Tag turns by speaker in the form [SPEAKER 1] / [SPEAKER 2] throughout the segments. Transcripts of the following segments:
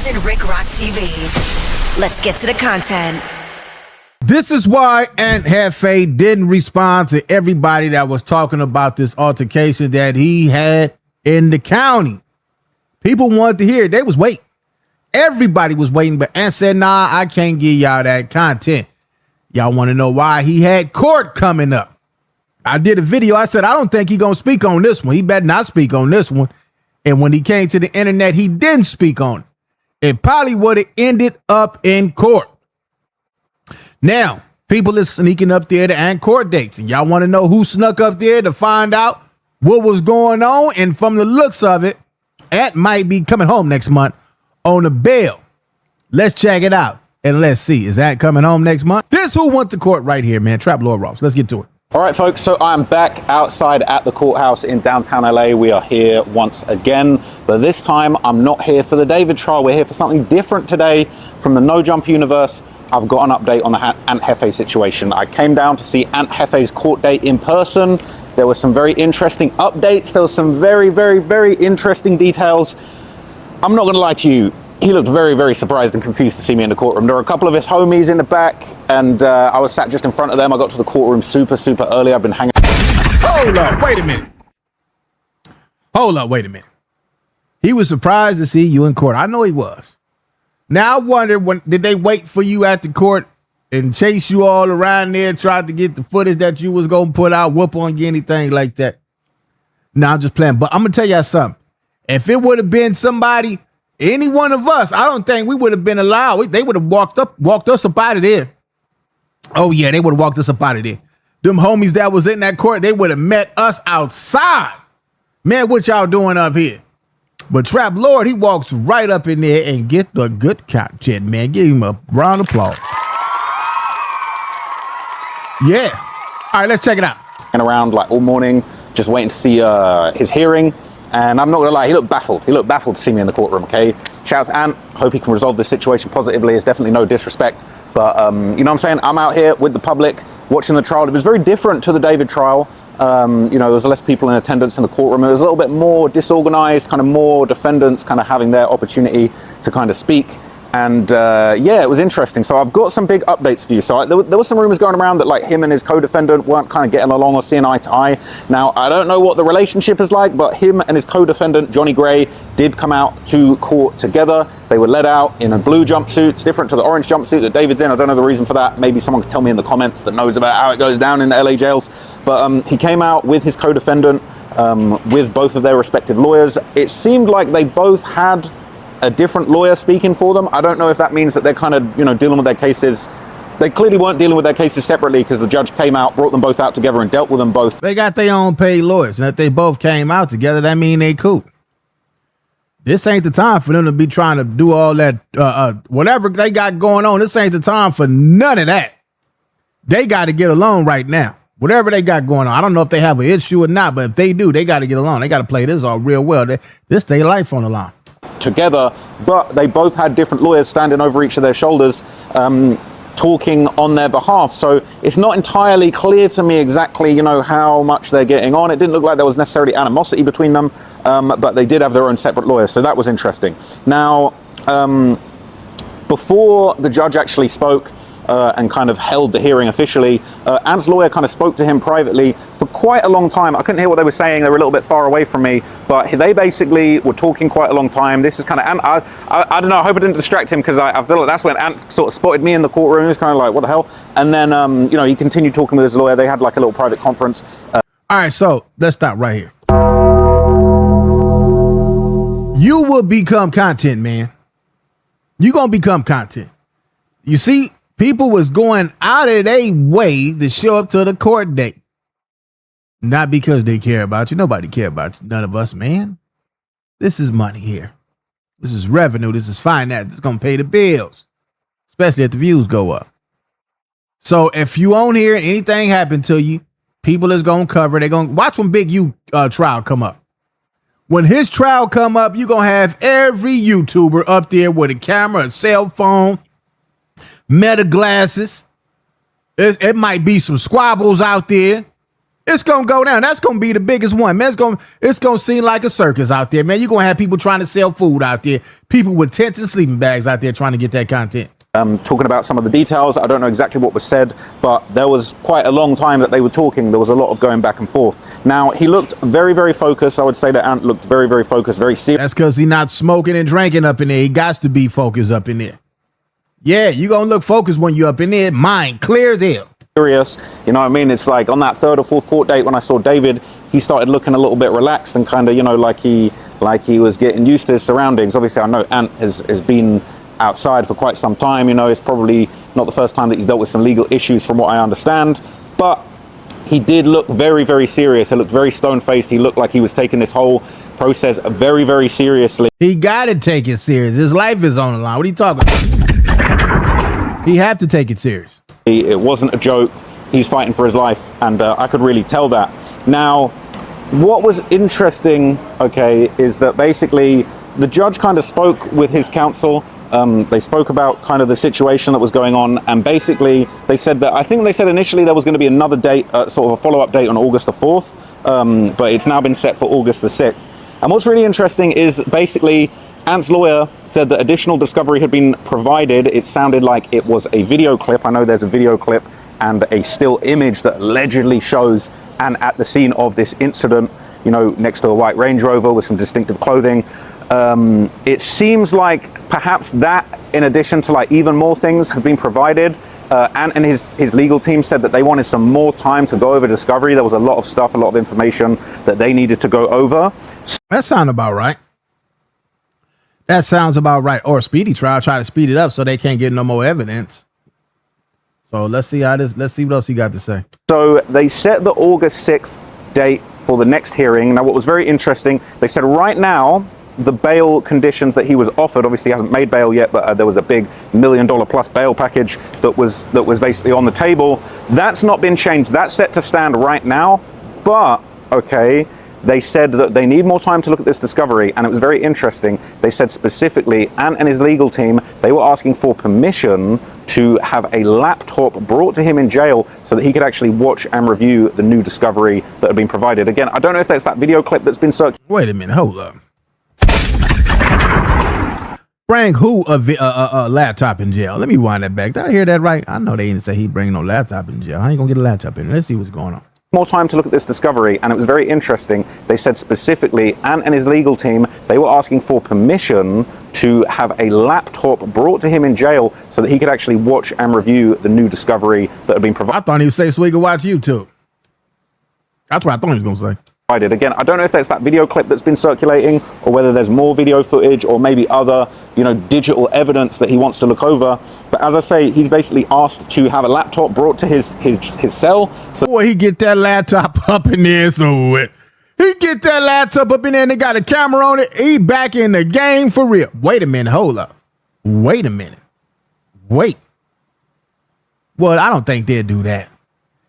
[SPEAKER 1] Compton Rick Rock TV. Let's get to the content.
[SPEAKER 2] This is why Aunt Jefe didn't respond to everybody that was talking about this altercation that he had in the county. People wanted to hear it. They was waiting. Everybody was waiting, but Aunt said, nah, I can't give y'all that content. Y'all want to know why? He had court coming up. I did a video. I said, I don't think he's going to speak on this one. He better not speak on this one. And when he came to the internet, he didn't speak on it. It probably would have ended up in court. Now, people are sneaking up there to Aunt court dates. And y'all want to know who snuck up there to find out what was going on? And from the looks of it, Aunt might be coming home next month on a bail. Let's check it out. And let's see. Is Aunt coming home next month? This who went to court right here, man. Trap Lord Ross. Let's get to it.
[SPEAKER 3] All right, folks, so I'm back outside at the courthouse in downtown LA. We are here once again, but this time I'm not here for the David trial. We're here for something different today from the No Jump universe. I've got an update on the Aunt Jefe situation. I came down to see Aunt Jefe's court date in person. There were some very interesting updates. There was some very, very, very interesting details. I'm not going to lie to you. He looked very, very surprised and confused to see me in the courtroom. There were a couple of his homies in the back, and I was sat just in front of them. I got to the courtroom super, super early. I've been hanging.
[SPEAKER 2] Hold up, wait a minute. Hold up, wait a minute. He was surprised to see you in court. I know he was. Now I wonder, did they wait for you at the court and chase you all around there, tried to get the footage that you was going to put out, whoop on you, anything like that? No, I'm just playing. But I'm going to tell y'all something. If it would have been somebody, any one of us, I don't think we would have been allowed. They would have walked us up out of there. Oh, yeah, they would have walked us up out of there. Them homies that was in that court, they would have met us outside. Man, what y'all doing up here? But Trap Lord, he walks right up in there and get the good content, man. Give him a round of applause. Yeah. All right, let's check it out.
[SPEAKER 3] And around like all morning, just waiting to see his hearing. And I'm not gonna lie, he looked baffled. He looked baffled to see me in the courtroom, okay? Shout out to Ant, hope he can resolve this situation positively. It's definitely no disrespect. But you know what I'm saying? I'm out here with the public, watching the trial. It was very different to the David trial. You know, there was less people in attendance in the courtroom. It was a little bit more disorganized, kind of more defendants kind of having their opportunity to kind of speak. And yeah, it was interesting. So I've got some big updates for you. So there were some rumors going around that like him and his co-defendant weren't kind of getting along or seeing eye to eye. Now, I don't know what the relationship is like, but him and his co-defendant, Johnny Gray, did come out to court together. They were led out in a blue jumpsuits, different to the orange jumpsuit that David's in. I don't know the reason for that. Maybe someone could tell me in the comments that knows about how it goes down in the LA jails. But he came out with his co-defendant, with both of their respective lawyers. It seemed like they both had a different lawyer speaking for them. I don't know if that means that they're kind of, you know, dealing with their cases. They clearly weren't dealing with their cases separately because the judge came out, brought them both out together and dealt with them both.
[SPEAKER 2] They got their own paid lawyers. And if they both came out together, that mean they cool. This ain't the time for them to be trying to do all that, whatever they got going on. This ain't the time for none of that. They got to get along right now. Whatever they got going on. I don't know if they have an issue or not, but if they do, they got to get along. They got to play this all real well. This their life on the line.
[SPEAKER 3] Together, but they both had different lawyers standing over each of their shoulders, talking on their behalf. So it's not entirely clear to me exactly, you know, how much they're getting on. It didn't look like there was necessarily animosity between them, but they did have their own separate lawyers. So that was interesting. Now, before the judge actually spoke, and kind of held the hearing officially, Ant's lawyer kind of spoke to him privately for quite a long time. I couldn't hear what they were saying. They were a little bit far away from me, but they basically were talking quite a long time. This is kind of, Ant, I don't know, I hope I didn't distract him because I feel like that's when Ant sort of spotted me in the courtroom. He was kind of like, what the hell? And then, you know, he continued talking with his lawyer. They had like a little private conference.
[SPEAKER 2] All right, so let's stop right here. You will become content, man. You're going to become content. You see, people was going out of their way to show up to the court date. Not because they care about you. Nobody care about you. None of us, man. This is money here. This is revenue. This is finance. It's going to pay the bills. Especially if the views go up. So if you on here and anything happen to you, people is going to cover. They're going to watch when Big U trial come up. When his trial come up, you're going to have every YouTuber up there with a camera, a cell phone, meta glasses. It might be some squabbles out there. It's gonna go down. That's gonna be the biggest one, man. It's gonna seem like a circus out there, man. You're gonna have people trying to sell food out there, people with tents and sleeping bags out there trying to get that content.
[SPEAKER 3] Talking about some of the details, I don't know exactly what was said, but there was quite a long time that they were talking. There was a lot of going back and forth. Now, he looked very, very focused. I would say that Ant looked very, very focused, very serious.
[SPEAKER 2] That's because he's not smoking and drinking up in there. He got to be focused up in there. Yeah, you're going to look focused when you're up in there. Mind clear as hell.
[SPEAKER 3] Serious, you know what I mean? It's like on that third or fourth court date when I saw David, he started looking a little bit relaxed and kind of, you know, like he was getting used to his surroundings. Obviously, I know Ant has been outside for quite some time. You know, it's probably not the first time that he's dealt with some legal issues from what I understand, but he did look very, very serious. He looked very stone-faced. He looked like he was taking this whole process very, very seriously.
[SPEAKER 2] He got to take it serious. His life is on the line. What are you talking about? He had to take it serious.
[SPEAKER 3] It wasn't a joke. He's fighting for his life, and I could really tell that. Now, what was interesting, okay, is that basically the judge kind of spoke with his counsel. They spoke about kind of the situation that was going on, and basically they said that, I think they said initially there was going to be another date, sort of a follow-up date on August the 4th, but it's now been set for August the 6th. And what's really interesting is basically Ant's lawyer said that additional discovery had been provided. It sounded like it was a video clip. I know there's a video clip and a still image that allegedly shows Ant at the scene of this incident, you know, next to a white Range Rover with some distinctive clothing. It seems like perhaps that, in addition to like even more things, have been provided. Ant and his legal team said that they wanted some more time to go over discovery. There was a lot of stuff, a lot of information that they needed to go over.
[SPEAKER 2] That sounds about right. That sounds about right. Or a speedy trial, try to speed it up so they can't get no more evidence. So let's see what else he got to say.
[SPEAKER 3] So they set the August 6th date for the next hearing. Now, what was very interesting, they said right now, the bail conditions that he was offered, obviously he hasn't made bail yet, but there was a big $1 million plus bail package that was basically on the table. That's not been changed. That's set to stand right now. But, okay, they said that they need more time to look at this discovery, and it was very interesting. They said specifically, Ant and his legal team, they were asking for permission to have a laptop brought to him in jail so that he could actually watch and review the new discovery that had been provided. Again, I don't know if that's that video clip that's been circulated.
[SPEAKER 2] Wait a minute, hold up. Bring who a laptop in jail? Let me wind that back. Did I hear that right? I know they didn't say he'd bring no laptop in jail. How you gonna get a laptop in? Let's see what's going on.
[SPEAKER 3] More time to look at this discovery, and it was very interesting. They said specifically, Ant and his legal team, they were asking for permission to have a laptop brought to him in jail so that he could actually watch and review the new discovery that had been provided.
[SPEAKER 2] I thought he would say so he could watch YouTube. That's what I thought he was gonna say.
[SPEAKER 3] Again, I don't know if that's that video clip that's been circulating or whether there's more video footage or maybe other, you know, digital evidence that he wants to look over. But as I say, he's basically asked to have a laptop brought to his cell. So
[SPEAKER 2] boy, he get that laptop up in there, so he get that laptop up in there and they got a camera on it. He back in the game for real. Wait a minute, hold up. Wait a minute. Wait. Well, I don't think they'd do that.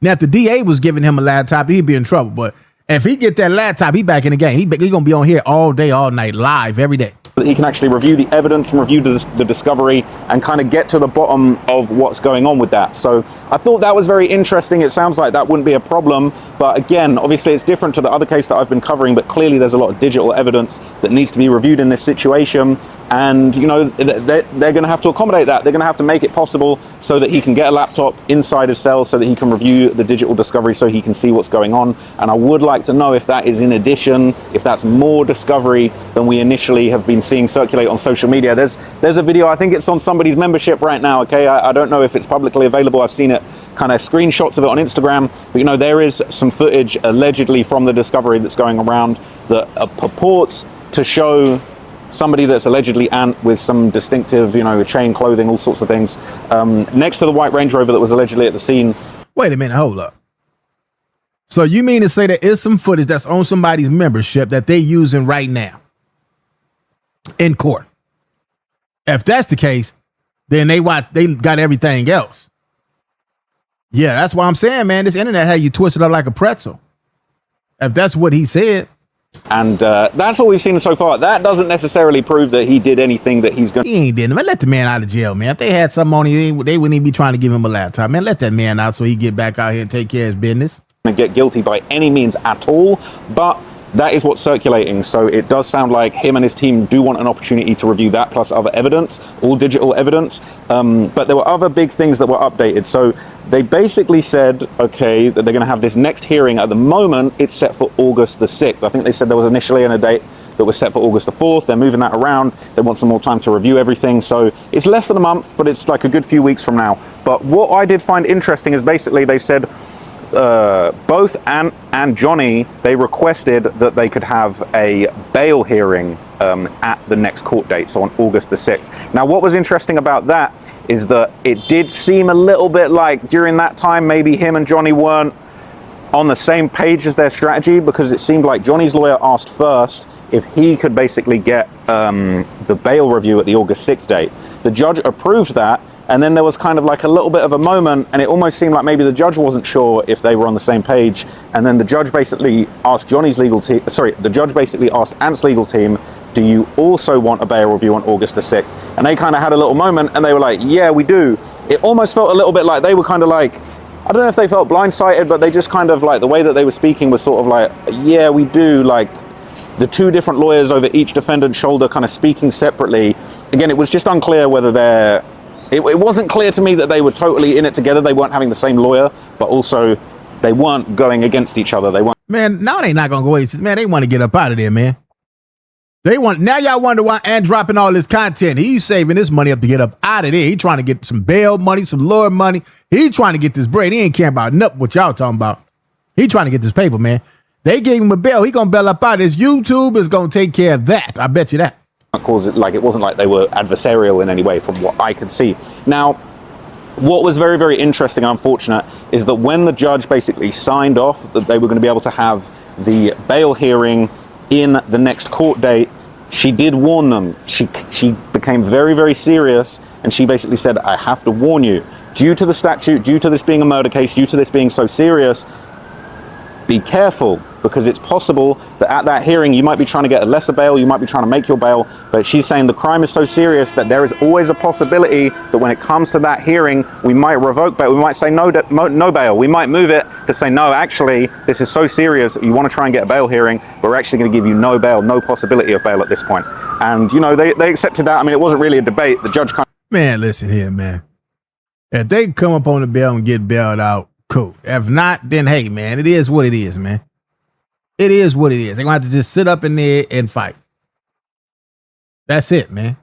[SPEAKER 2] Now, if the DA was giving him a laptop, he'd be in trouble, but if he get that laptop, he back in the game. He gonna be on here all day, all night, live, every day.
[SPEAKER 3] That he can actually review the evidence and review the discovery and kind of get to the bottom of what's going on with that. So I thought that was very interesting. It sounds like that wouldn't be a problem. But again, obviously it's different to the other case that I've been covering, but clearly there's a lot of digital evidence that needs to be reviewed in this situation. And, you know, they're going to have to accommodate that. They're going to have to make it possible so that he can get a laptop inside his cell so that he can review the digital discovery so he can see what's going on. And I would like to know if that is in addition, if that's more discovery than we initially have been seeing circulate on social media. There's a video, I think it's on somebody's membership right now, okay? I don't know if it's publicly available. I've seen it, kind of screenshots of it on Instagram. But, you know, there is some footage allegedly from the discovery that's going around that purports to show somebody that's allegedly Ant with some distinctive, you know, chain, clothing, all sorts of things, next to the white Range Rover that was allegedly at the scene.
[SPEAKER 2] Wait a minute, hold up. So you mean to say there is some footage that's on somebody's membership that they're using right now in court? If that's the case, then they got everything else. Yeah, that's what I'm saying, man. This internet had you twisted up like a pretzel. If that's what he said.
[SPEAKER 3] And that's what we've seen so far. That doesn't necessarily prove that he did anything that he's going to.
[SPEAKER 2] He ain't did. Man, let the man out of jail, man. If they had something on him, they wouldn't even be trying to give him a laptop. Man, let that man out so he get back out here and take care of his business.
[SPEAKER 3] get guilty by any means at all, but that is what's circulating. So it does sound like him and his team do want an opportunity to review that plus other evidence, all digital evidence. But there were other big things that were updated. So they basically said, okay, that they're going to have this next hearing. At the moment, it's set for August the 6th. I think they said there was initially a date that was set for August the 4th. They're moving that around. They want some more time to review everything. So it's less than a month, but it's like a good few weeks from now. But what I did find interesting is basically they said both Ant and Johnny, they requested that they could have a bail hearing at the next court date, so on August the 6th. Now, what was interesting about that is that it did seem a little bit like during that time, maybe him and Johnny weren't on the same page as their strategy, because it seemed like Johnny's lawyer asked first if he could basically get the bail review at the August 6th date. The judge approved that, and then there was kind of like a little bit of a moment, and it almost seemed like maybe the judge wasn't sure if they were on the same page. And then the judge basically asked the judge basically asked Ant's legal team, do you also want a bail review on August the 6th? And they kind of had a little moment, and they were like, yeah, we do. It almost felt a little bit like they were kind of like, I don't know if they felt blindsided, but they just kind of like, the way that they were speaking was sort of like, yeah, we do. Like the two different lawyers over each defendant's shoulder kind of speaking separately. Again, it was just unclear whether it wasn't clear to me that they were totally in it together. They weren't having the same lawyer, but also they weren't going against each other. They weren't.
[SPEAKER 2] Man, now they not going to go away. Man, they want to get up out of there, man. Now y'all wonder why Ant dropping all this content. He's saving this money up to get up out of there. He trying to get some bail money, some lawyer money. He trying to get this bread. He ain't caring about nothing what y'all talking about. He trying to get this paper, man. They gave him a bail. He going to bail up out. His YouTube is going to take care of that. I bet you that.
[SPEAKER 3] Cause it wasn't like they were adversarial in any way from what I could see. Now, what was very, very interesting and unfortunate is that when the judge basically signed off that they were going to be able to have the bail hearing in the next court date, she did warn them. She became very, very serious, and she basically said, I have to warn you, due to the statute, due to this being a murder case, due to this being so serious, be careful, because it's possible that at that hearing you might be trying to get a lesser bail, you might be trying to make your bail, but she's saying the crime is so serious that there is always a possibility that when it comes to that hearing, we might revoke bail, we might say no bail, we might move it to say, no, actually, this is so serious, you want to try and get a bail hearing, but we're actually going to give you no bail, no possibility of bail at this point. And, you know, they accepted that. I mean, it wasn't really a debate. The judge kind of...
[SPEAKER 2] Man, listen here, man. If they come up on the bail and get bailed out, cool. If not, then hey, man, it is what it is, man. It is what it is. They're going to have to just sit up in there and fight. That's it, man.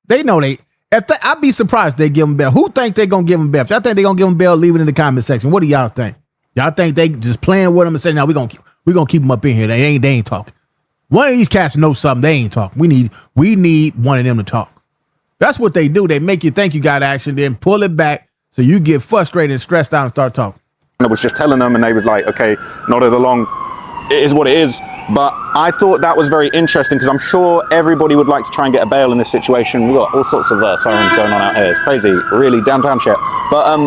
[SPEAKER 2] They know I'd be surprised if they give them bail. Who think they're going to give them bail? If y'all think they're going to give them bail, leave it in the comment section. What do y'all think? Y'all think they just playing with them and saying, no, we're going to keep them up in here. They ain't talking. One of these cats knows something. They ain't talking. We need one of them to talk. That's what they do. They make you think you got action, then pull it back so you get frustrated and stressed out and start talking.
[SPEAKER 3] I was just telling them, and they was like, okay, nodded along. It is what it is. But I thought that was very interesting, because I'm sure everybody would like to try and get a bail in this situation. We've got all sorts of sirens going on out here. It's crazy, really downtown shit. But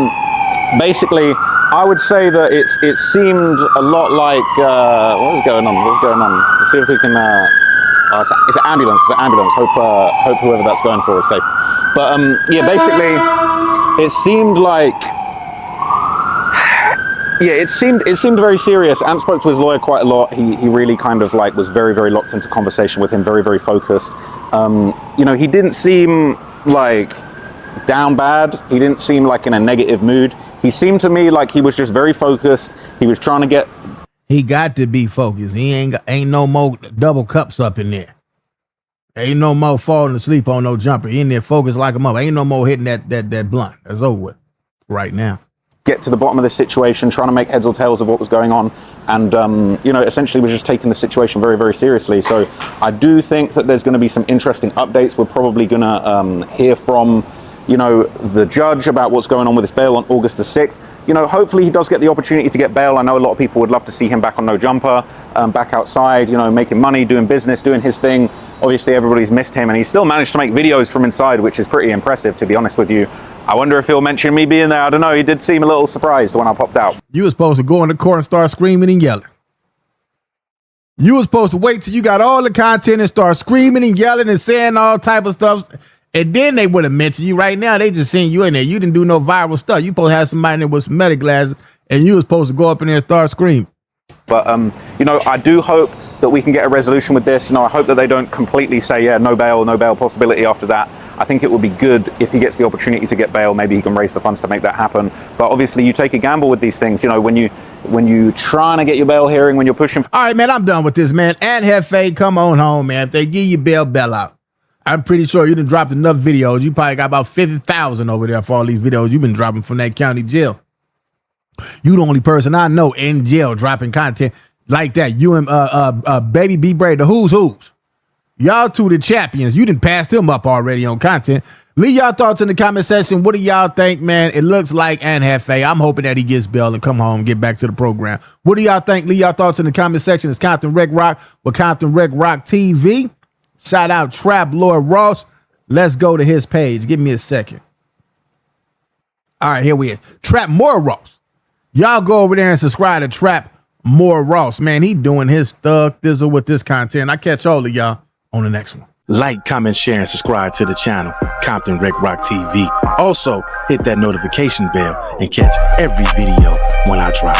[SPEAKER 3] basically, I would say that it seemed a lot like what was going on? Let's see if we can. It's an ambulance. Hope whoever that's going for is safe. But yeah, basically, it seemed like. Yeah, it seemed very serious. Ant spoke to his lawyer quite a lot. He really kind of like was very, very locked into conversation with him, very, very focused. You know, he didn't seem like down bad. He didn't seem like in a negative mood. He seemed to me like he was just very focused. He was trying to get...
[SPEAKER 2] He got to be focused. He ain't no more double cups up in there. Ain't no more falling asleep on no jumper. He in there focused like a mother. Ain't no more hitting that blunt. That's over with right now.
[SPEAKER 3] Get to the bottom of this situation, trying to make heads or tails of what was going on, and you know, essentially was just taking the situation very, very seriously. So I do think that there's going to be some interesting updates. We're probably going to hear from, you know, the judge about what's going on with this bail on August the 6th. You know, hopefully he does get the opportunity to get bail. I know a lot of people would love to see him back on no jumper, back outside, you know, making money, doing business, doing his thing. Obviously everybody's missed him, and he's still managed to make videos from inside, which is pretty impressive, to be honest with you. I wonder if he'll mention me being there. I don't know. He did seem a little surprised when I popped out.
[SPEAKER 2] You were supposed to go in the court and start screaming and yelling. You were supposed to wait till you got all the content and start screaming and yelling and saying all type of stuff. And then they would have mentioned you. Right now, they just seeing you in there. You didn't do no viral stuff. You supposed to have somebody in there with some medic glasses and you was supposed to go up in there and start screaming.
[SPEAKER 3] But, you know, I do hope that we can get a resolution with this. You know, I hope that they don't completely say, yeah, no bail possibility after that. I think it would be good if he gets the opportunity to get bail. Maybe he can raise the funds to make that happen. But obviously, you take a gamble with these things. You know, when you trying to get your bail hearing, when you're pushing.
[SPEAKER 2] All right, man, I'm done with this, man. And Jefe, come on home, man. If they give you bail out. I'm pretty sure you done dropped enough videos. You probably got about 50,000 over there for all these videos you've been dropping from that county jail. You the only person I know in jail dropping content like that. You and Baby B Brady, the who's. Y'all two the champions. You done passed them up already on content. Leave y'all thoughts in the comment section. What do y'all think, man? It looks like and Jefe. I'm hoping that he gets bail and come home and get back to the program. What do y'all think? Leave y'all thoughts in the comment section. It's Compton Rec Rock with Compton Rec Rock TV. Shout out Trap Lord Ross. Let's go to his page. Give me a second. All right, here we are. Trap More Ross. Y'all go over there and subscribe to Trap More Ross. Man, he doing his thug thizzle with this content. I catch all of y'all on the next one.
[SPEAKER 4] Like, comment, share, and subscribe to the channel, Compton Rec Rock TV. Also, hit that notification bell and catch every video when I drop.